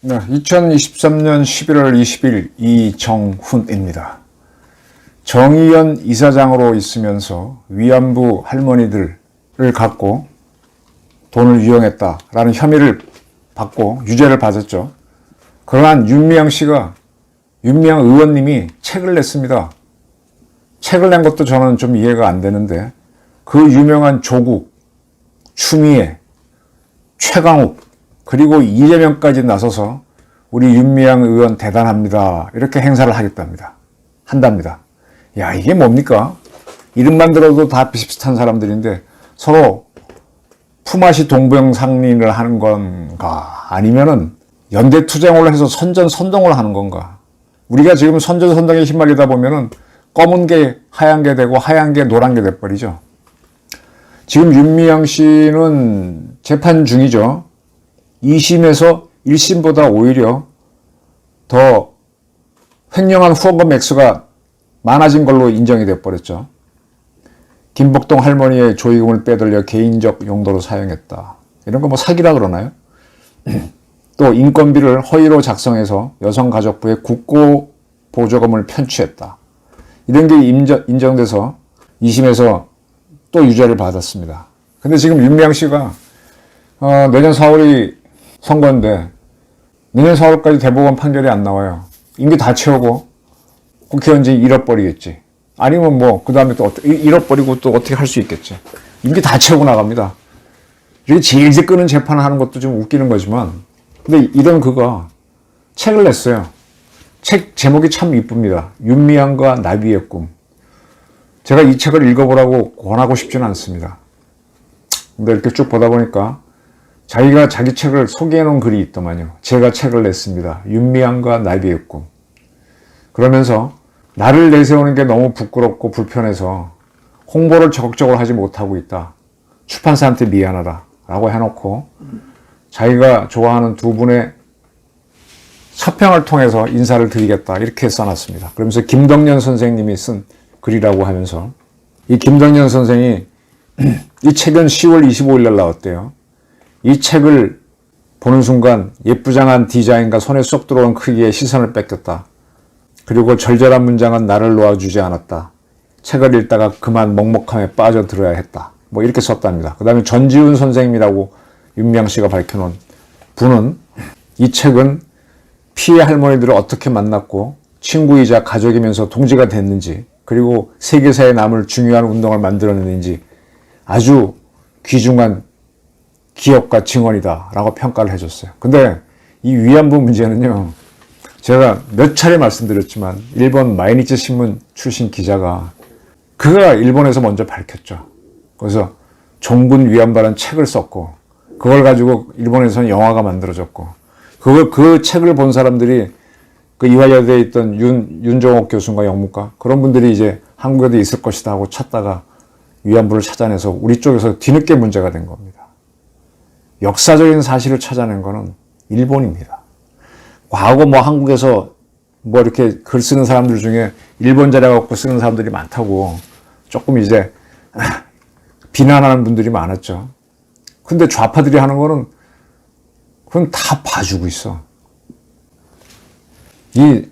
네, 2023년 11월 20일 이정훈입니다. 정의연 이사장으로 있으면서 위안부 할머니들을 갖고 돈을 유용했다라는 혐의를 받고 유죄를 받았죠. 그러나 윤미향 씨가, 윤미향 의원님이 책을 냈습니다. 책을 낸 것도 저는 좀 이해가 안 되는데, 그 유명한 조국, 추미애, 최강욱, 그리고 이재명까지 나서서 우리 윤미향 의원 대단합니다, 이렇게 행사를 하겠답니다. 한답니다. 야, 이게 뭡니까? 이름만 들어도 다 비슷비슷한 사람들인데 서로 품앗이 동병상련을 하는 건가, 아니면은 연대투쟁을 해서 선전선동을 하는 건가? 우리가 지금 선전선동에 휘말리다 보면은 검은 게 하얀 게 되고 하얀 게 노란 게 돼버리죠. 지금 윤미향 씨는 재판 중이죠. 2심에서 1심보다 오히려 더 횡령한 후원금 액수가 많아진 걸로 인정이 돼버렸죠. 김복동 할머니의 조의금을 빼돌려 개인적 용도로 사용했다. 이런 거 뭐 사기라 그러나요? 또 인건비를 허위로 작성해서 여성가족부에 국고 보조금을 편취했다. 이런 게 인정돼서 2심에서 또 유죄를 받았습니다. 근데 지금 윤미향 씨가 내년 4월이 선거인데 내년 4월까지 대법원 판결이 안 나와요. 임기 다 채우고 국회의원직 잃어버리겠지. 아니면 뭐 그 다음에 또 잃어버리고 또 어떻게 할 수 있겠지. 임기 다 채우고 나갑니다. 이렇게 질질 끄는 재판을 하는 것도 좀 웃기는 거지만, 근데 이런 그가 책을 냈어요. 책 제목이 참 이쁩니다. 윤미향과 나비의 꿈. 제가 이 책을 읽어보라고 권하고 싶지는 않습니다. 근데 이렇게 쭉 보다 보니까 자기가 자기 책을 소개해 놓은 글이 있더만요. 제가 책을 냈습니다. 윤미향과 나비의 꿈. 그러면서 나를 내세우는 게 너무 부끄럽고 불편해서 홍보를 적극적으로 하지 못하고 있다. 출판사한테 미안하다 라고 해놓고 자기가 좋아하는 두 분의 서평을 통해서 인사를 드리겠다, 이렇게 써놨습니다. 그러면서 김덕년 선생님이 쓴 글이라고 하면서, 이 김덕년 선생이 이 책은 10월 25일 날 나왔대요. 이 책을 보는 순간 예쁘장한 디자인과 손에 쏙 들어온 크기에 시선을 뺏겼다. 그리고 절절한 문장은 나를 놓아주지 않았다. 책을 읽다가 그만 먹먹함에 빠져들어야 했다. 뭐 이렇게 썼답니다. 그 다음에 전지훈 선생님이라고 윤미향 씨가 밝혀놓은 분은 이 책은 피해 할머니들을 어떻게 만났고 친구이자 가족이면서 동지가 됐는지, 그리고 세계사에 남을 중요한 운동을 만들어냈는지 아주 귀중한 기억과 증언이다 라고 평가를 해줬어요. 근데 이 위안부 문제는요, 제가 몇 차례 말씀드렸지만 일본 마이니치 신문 출신 기자가, 그가 일본에서 먼저 밝혔죠. 그래서 종군 위안부라는 책을 썼고, 그걸 가지고 일본에서는 영화가 만들어졌고, 그 책을 본 사람들이 그 이화여대에 있던 윤종옥 교수인가 영문과, 그런 분들이 이제 한국에도 있을 것이다 하고 찾다가 위안부를 찾아내서 우리 쪽에서 뒤늦게 문제가 된 겁니다. 역사적인 사실을 찾아낸 거는 일본입니다. 과거 뭐 한국에서 뭐 이렇게 글 쓰는 사람들 중에 일본 자료 갖고 쓰는 사람들이 많다고 조금 이제 비난하는 분들이 많았죠. 근데 좌파들이 하는 거는 그건 다 봐주고 있어. 이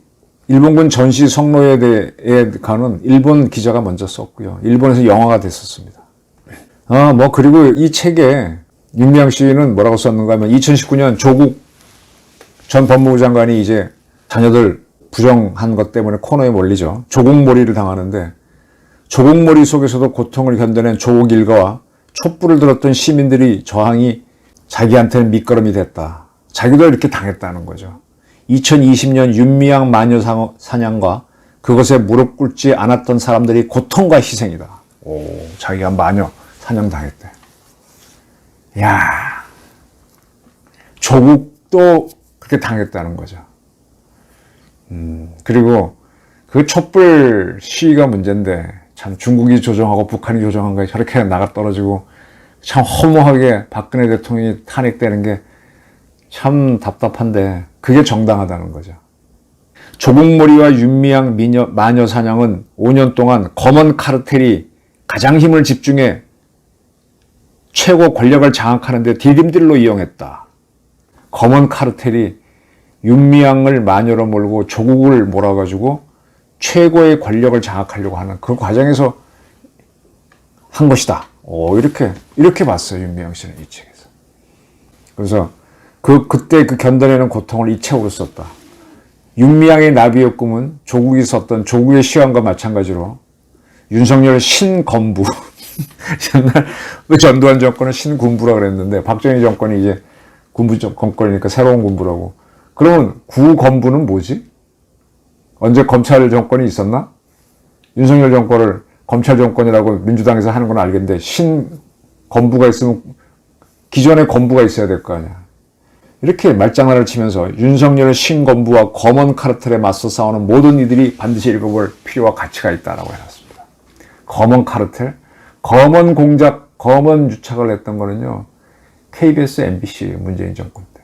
일본군 전시 성노예대에 가는 일본 기자가 먼저 썼고요. 일본에서 영화가 됐었습니다. 뭐 그리고 이 책에 윤미향 씨는 뭐라고 썼는가 하면, 2019년 조국 전 법무부 장관이 이제 자녀들 부정한 것 때문에 코너에 몰리죠. 조국몰이를 당하는데, 조국몰이 속에서도 고통을 견뎌낸 조국 일가와 촛불을 들었던 시민들이 저항이 자기한테는 밑거름이 됐다. 자기도 이렇게 당했다는 거죠. 2020년 윤미향 마녀 사냥과 그것에 무릎 꿇지 않았던 사람들이 고통과 희생이다. 자기가 마녀 사냥 당했대. 야, 조국도 그렇게 당했다는 거죠. 그리고 그 촛불 시위가 문제인데, 참 중국이 조정하고 북한이 조정한 거에 저렇게 나가 떨어지고 참 허무하게 박근혜 대통령이 탄핵되는 게 참 답답한데, 그게 정당하다는 거죠. 조국몰이와 윤미향 마녀 사냥은 5년 동안 검언 카르텔이 가장 힘을 집중해 최고 권력을 장악하는 데 디딤들로 이용했다. 검언 카르텔이 윤미향을 마녀로 몰고 조국을 몰아가지고 최고의 권력을 장악하려고 하는 그 과정에서 한 것이다. 이렇게 봤어요, 윤미향 씨는 이 책에서. 그래서 그때 그 견뎌내는 고통을 이 책으로 썼다. 윤미향의 나비의 꿈은 조국이 썼던 조국의 시황과 마찬가지로 윤석열 신건부 옛날 전두환 정권은 신군부라 그랬는데 박정희 정권이 이제 군부 정권이니까 새로운 군부라고. 그러면 구건부는 뭐지? 언제 검찰 정권이 있었나? 윤석열 정권을 검찰 정권이라고 민주당에서 하는 건 알겠는데 신건부가 있으면 기존의 건부가 있어야 될 거 아니야. 이렇게 말장난을 치면서 윤석열 신건부와 검언 카르텔에 맞서 싸우는 모든 이들이 반드시 읽어볼 필요와 가치가 있다라고 해놨습니다. 검언 카르텔, 검언 공작, 검언 유착을 했던 거는요, KBS, MBC 문재인 정권 때.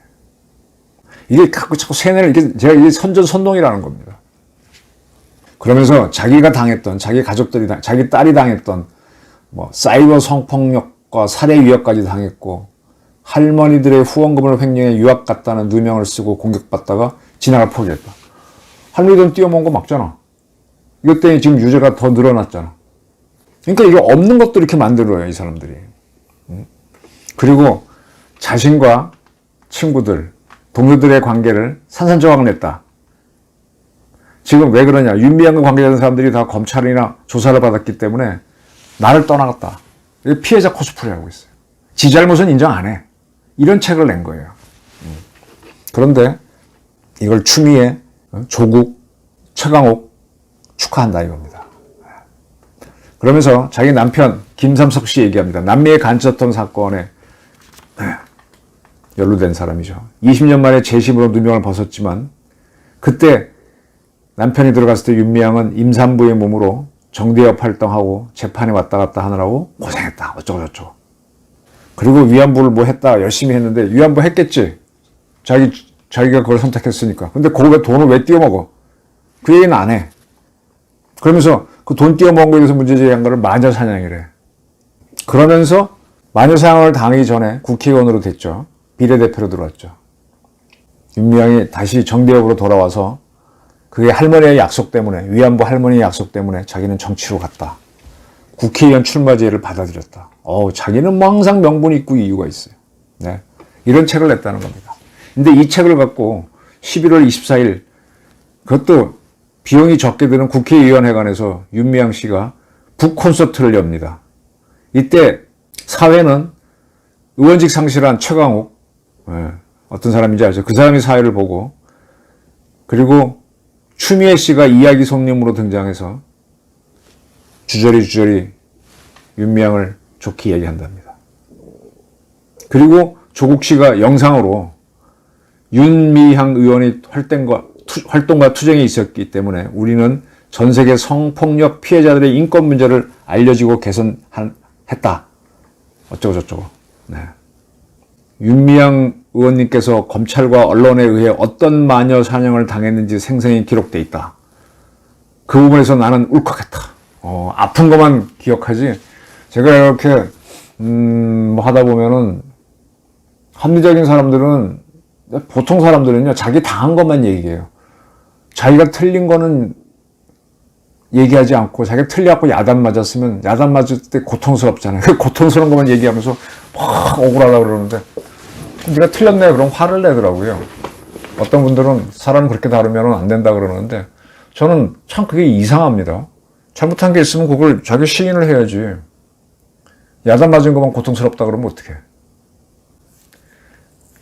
이게 자꾸 세뇌를, 이게 선전선동이라는 겁니다. 그러면서 자기가 당했던, 자기 가족들이, 자기 딸이 당했던, 사이버 성폭력과 살해 위협까지 당했고, 할머니들의 후원금을 횡령해 유학 갔다는 누명을 쓰고 공격받다가 진학을 포기했다. 할머니들은 뛰어먹은 거 맞잖아. 이것 때문에 지금 유죄가 더 늘어났잖아. 그러니까 이게 없는 것도 이렇게 만들어요, 이 사람들이. 그리고 자신과 친구들, 동료들의 관계를 산산조각을 냈다. 지금 왜 그러냐. 윤미향과 관계되는 사람들이 다 검찰이나 조사를 받았기 때문에 나를 떠나갔다. 피해자 코스프레 하고 있어요. 지 잘못은 인정 안 해. 이런 책을 낸 거예요. 그런데 이걸 추미애, 조국, 최강욱 축하한다 이겁니다. 그러면서 자기 남편 김삼석 씨 얘기합니다. 남미의 간첩범 사건에 연루된 사람이죠. 20년 만에 재심으로 누명을 벗었지만 그때 남편이 들어갔을 때 윤미향은 임산부의 몸으로 정대협 활동하고 재판에 왔다 갔다 하느라고 고생했다. 어쩌고저쩌고. 그리고 위안부를 뭐 했다. 열심히 했는데 위안부 했겠지. 자기가 그걸 선택했으니까. 근데 거기에 돈을 왜 띄워먹어? 그 얘기는 안 해. 그러면서 그 돈 띄워먹은 거에 대해서 문제 제기한 거를 마녀사냥이래. 그러면서 마녀사냥을 당하기 전에 국회의원으로 됐죠. 비례대표로 들어왔죠. 윤미향이 다시 정대협으로 돌아와서 그게 할머니의 약속 때문에, 위안부 할머니의 약속 때문에 자기는 정치로 갔다. 국회의원 출마제를 받아들였다. 자기는 뭐 항상 명분이 있고 이유가 있어요. 네. 이런 책을 냈다는 겁니다. 근데 이 책을 갖고 11월 24일, 그것도 비용이 적게 드는 국회의원회관에서 윤미향 씨가 북콘서트를 엽니다. 이때 사회는 의원직 상실한 최강욱, 어떤 사람인지 알죠? 그 사람이 사회를 보고, 그리고 추미애 씨가 이야기 손님으로 등장해서 주저리 윤미향을 좋게 얘기한답니다. 그리고 조국 씨가 영상으로 윤미향 의원의 활동과 투쟁이 있었기 때문에 우리는 전 세계 성폭력 피해자들의 인권 문제를 알려지고 개선했다. 어쩌고저쩌고. 네. 윤미향 의원님께서 검찰과 언론에 의해 어떤 마녀 사냥을 당했는지 생생히 기록돼 있다. 그 부분에서 나는 울컥했다. 아픈 것만 기억하지. 제가 이렇게 하다 보면은 합리적인 사람들은, 보통 사람들은요, 자기 당한 것만 얘기해요. 자기가 틀린 거는 얘기하지 않고, 자기가 틀려갖고 야단 맞았으면 야단 맞을 때 고통스럽잖아요. 그 고통스러운 것만 얘기하면서 막 억울하려고 그러는데, 네가 틀렸네 그럼 화를 내더라고요. 어떤 분들은 사람 그렇게 다루면 안 된다 그러는데, 저는 참 그게 이상합니다. 잘못한 게 있으면 그걸 자기 시인을 해야지. 야단 맞은 것만 고통스럽다 그러면 어떡해.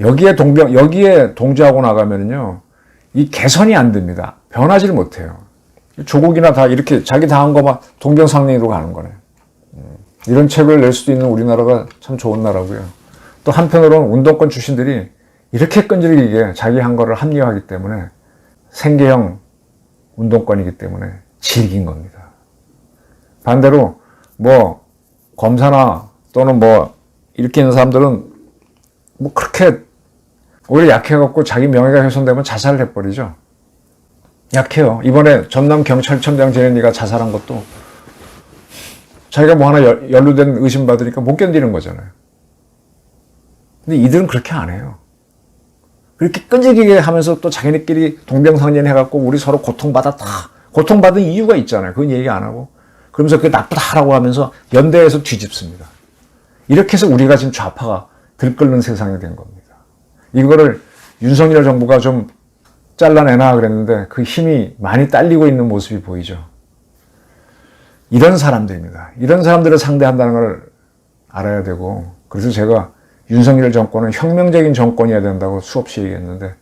여기에 동조하고 나가면요, 이 개선이 안 됩니다. 변하지를 못해요. 조국이나 다 이렇게 자기 당한 것만 동병상련으로 가는 거네. 이런 책을 낼 수도 있는 우리나라가 참 좋은 나라고요. 또 한편으로는 운동권 출신들이 이렇게 끈질기게 자기 한 거를 합리화하기 때문에 생계형 운동권이기 때문에 질긴 겁니다. 반대로 검사나 또는 이렇게 있는 사람들은 그렇게 오히려 약해갖고 자기 명예가 훼손되면 자살을 해버리죠. 약해요. 이번에 전남 경찰청장 제네니가 자살한 것도 자기가 뭐 하나 연루된 의심받으니까 못 견디는 거잖아요. 근데 이들은 그렇게 안 해요. 그렇게 끈질기게 하면서 또 자기네끼리 동병상련 해갖고 우리 서로 고통받았다. 고통받은 이유가 있잖아요. 그건 얘기 안 하고. 그러면서 그게 나쁘다라고 하면서 연대해서 뒤집습니다. 이렇게 해서 우리가 지금 좌파가 들끓는 세상이 된 겁니다. 이거를 윤석열 정부가 좀 잘라내나 그랬는데 그 힘이 많이 딸리고 있는 모습이 보이죠. 이런 사람들입니다. 이런 사람들을 상대한다는 걸 알아야 되고, 그래서 제가 윤석열 정권은 혁명적인 정권이어야 된다고 수없이 얘기했는데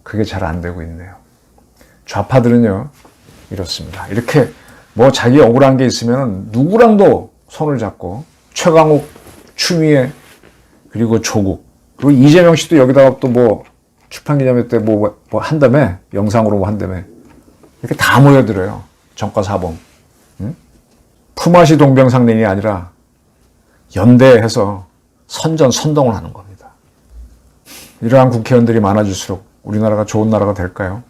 그게 잘 안 되고 있네요. 좌파들은요 이렇습니다. 이렇게 뭐 자기 억울한 게 있으면 누구랑도 손을 잡고, 최강욱, 추미애, 그리고 조국, 그리고 이재명 씨도 여기다가 또 뭐 출판기념회 때 뭐 한다며, 영상으로 뭐 한다며, 이렇게 다 모여들어요. 정과사범. 응? 품앗이 동병상련이 아니라 연대해서 선동을 하는 겁니다. 이러한 국회의원들이 많아질수록 우리나라가 좋은 나라가 될까요?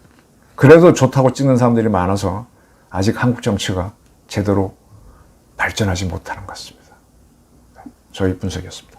그래도 좋다고 찍는 사람들이 많아서 아직 한국 정치가 제대로 발전하지 못하는 것 같습니다. 저희 분석이었습니다.